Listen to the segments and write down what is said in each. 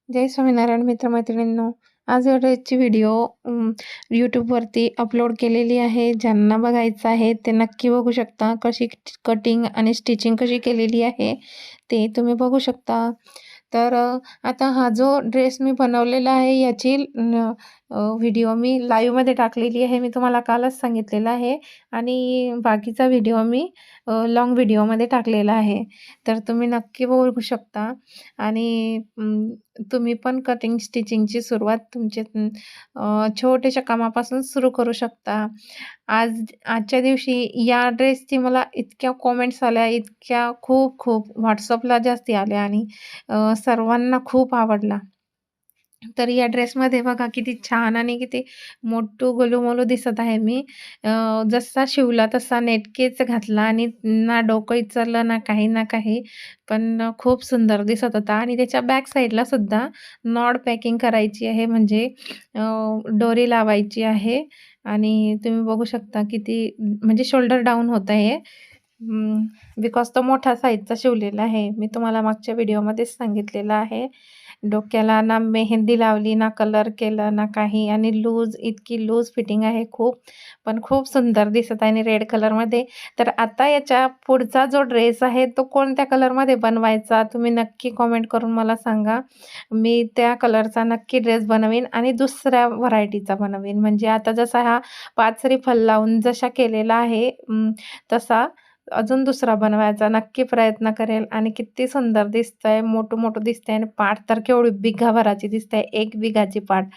जय स्वामीनारायण मित्रमैत्रिणींनो. आज ड्रेसची व्हिडिओ यूट्यूबवरती अपलोड केलेली आहे. ज्यांना बघायचं आहे ते नक्की बघू शकता. कशी कटिंग आणि स्टिचिंग कशी केलेली आहे ते तुम्ही बघू शकता. तर आता हा जो ड्रेस मी बनवलेला आहे याची व्हिडिओ मी लाईव्हमध्ये टाकलेली आहे. मी तुम्हाला कालच सांगितलेलं आहे आणि बाकीचा व्हिडिओ मी लाँग व्हिडिओमध्ये टाकलेला आहे. तर तुम्ही नक्की बघू शकता आणि तुम्ही पण कटिंग स्टिचिंगची सुरुवात तुमच्या छोट्याशा कामापासून सुरू करू शकता. आजच्या दिवशी या ड्रेसची मला इतक्या कमेंट्स आल्या, इतक्या खूप WhatsAppला जास्ती आल्या आणि सर्वांना खूप आवडला. तर या ड्रेसमध्ये बघा किती छान आणि किती मोठू गोलू-मोलू दिसत आहे मी. जसा शिवला तसा नेटकेच घातला आणि ना डोकं इचरलं ना काही ना काही. पण खूप सुंदर दिसत होता आणि त्याच्या बॅक साईडला सुद्धा नॉड पॅकिंग करायची आहे म्हणजे दोरी लावायची आहे आणि तुम्ही बघू शकता किती म्हणजे शोल्डर डाऊन होत आहे. बिकॉज तो मोठा साईजचा शिवलेला आहे. मी तुम्हाला मागच्या व्हिडिओमध्येच सांगितलेलं आहे. डोक्याला ना मेहंदी लावली, ना कलर केलं, ना काही आणि इतकी लूज फिटिंग आहे खूप. पण खूप सुंदर दिसत आहे आणि रेड कलरमध्ये. तर आता याच्या पुढचा जो ड्रेस आहे तो कोणत्या कलरमध्ये बनवायचा तुम्ही नक्की कमेंट करून मला सांगा. मी त्या कलरचा नक्की ड्रेस बनवीन आणि दुसऱ्या व्हरायटीचा बनवीन. म्हणजे आता जसा हा 5 रिफल लावून जसा केलेला आहे तसा अजून दुसरा बनवायचा नक्की प्रयत्न करेल आणि किती सुंदर दिसतंय, मोठं-मोठं दिसतंय आणि पाठ तर केवढी बिघाभराची दिसते. 1 बिघाची पाठ.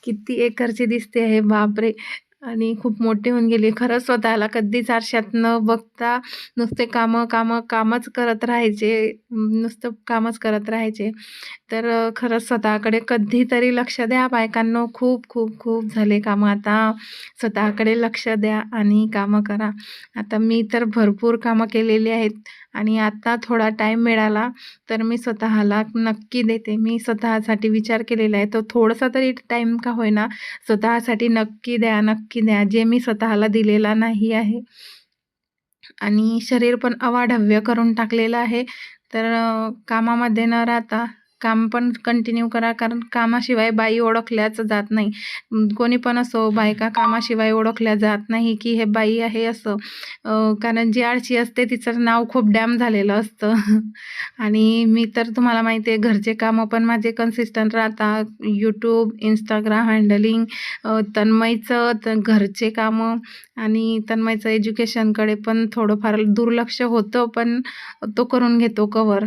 किती एकरची दिसते आहे बापरे! आणि खूप मोठी होऊन गेली. खरंच स्वतःला कधीच आरशात न बघता नुसते कामच करत राहायचे. नुसतं कामच करत राहायचे. तर खरंच स्वतःकडे कधीतरी लक्ष द्या बायकांनो. खूप झाले कामं आता. स्वतःकडे लक्ष द्या आणि कामं करा. आता मी तर भरपूर कामं केलेली आहेत आणि आता थोडा टाईम मिळाला तर मी स्वतःला नक्की देते. मी स्वतःसाठी विचार केलेला आहे. तो थोडासा तरी टाईम का होईना स्वतःसाठी नक्की द्या. जे मी स्वतःला दिलेला नाही आहे. आणि शरीर पण अवाढव्य करून टाकलेलं आहे. तर कामामध्ये न राहता काम पण कंटिन्यू करा, कारण कामाशिवाय बाई ओळखल्याच जात नाही. कोणी पण असो, बायका कामाशिवाय ओळखल्या जात नाही की हे बाई आहे असं. कारण जी आळशी असते तिचं नाव खूप डॅम झालेलं असतं. आणि मी तर तुम्हाला माहिती आहे घरचे कामं पण माझे कन्सिस्टंट राहतात. यूट्यूब, इंस्टाग्राम हँडलिंग, तन्मयचं घरचे कामं आणि तन्मयचं एज्युकेशनकडे पण थोडंफार दुर्लक्ष होतं, पण तो करून घेतो कव्हर.